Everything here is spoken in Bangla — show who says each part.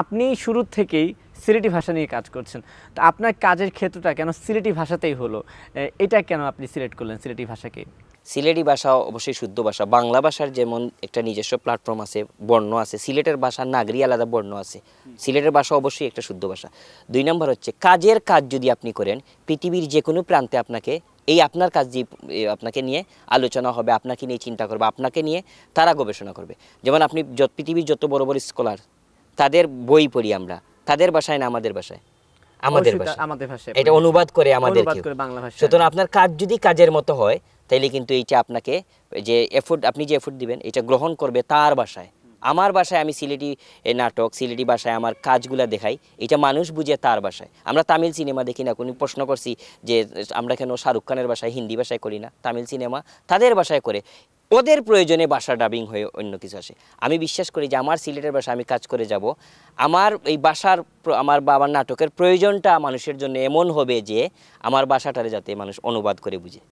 Speaker 1: আপনি শুরু থেকেই সিলেটি ভাষা নিয়ে কাজ করছেন, তো আপনার কাজের ক্ষেত্রটা কেন সিলেটি ভাষাতেই হলো? এটা কেন আপনি সিলেক্ট করলেন সিলেটি ভাষাকে?
Speaker 2: সিলেটি ভাষা অবশ্যই শুদ্ধ ভাষা। বাংলা ভাষার যেমন একটা নিজস্ব প্ল্যাটফর্ম আছে, বর্ণ আছে, সিলেটের ভাষার নাগরি আলাদা বর্ণ আছে। সিলেটের ভাষা অবশ্যই একটা শুদ্ধ ভাষা। ২ নম্বর হচ্ছে কাজের কাজ যদি আপনি করেন, পৃথিবীর যে কোনো প্রান্তে আপনাকে এই আপনার কাজ যে আপনাকে নিয়ে আলোচনা হবে, আপনাকে নিয়ে চিন্তা করবে, আপনাকে নিয়ে তারা গবেষণা করবে। যেমন আপনি পৃথিবীর যত বড় বড় স্কলার, তাদের বই পড়ি আমরা, তাদের ভাষায় না আমাদের ভাষায়? আমাদের ভাষায়।
Speaker 1: আমাদের ভাষায়
Speaker 2: এটা অনুবাদ করে আমাদের
Speaker 1: বাংলা ভাষায়।
Speaker 2: সুতরাং আপনার কাজ যদি কাজের মতো হয়, তাইলে কিন্তু এইটা আপনাকে যে আপনি যে এফোর্ট দিবেন এটা গ্রহণ করবে তার ভাষায়। আমার ভাষায় আমি সিলেটি নাটক, সিলেটি ভাষায় আমার কাজগুলা দেখাই, এটা মানুষ বুঝে তার ভাষায়। আমরা তামিল সিনেমা দেখি না, কোনো প্রশ্ন করছি যে আমরা কেন শাহরুখ খানের ভাষায়, হিন্দি ভাষায় করি না? তামিল সিনেমা তাদের ভাষায় করে, ওদের প্রয়োজনে ভাষা ডাবিং হয়ে অন্য কিছু আসে। আমি বিশ্বাস করি যে আমার সিলেটের ভাষা আমি কাজ করে যাব, আমার এই ভাষার আমার বাবার নাটকের প্রয়োজনটা মানুষের জন্য এমন হবে যে আমার ভাষাটারে যাতে মানুষ অনুবাদ করে বুঝে।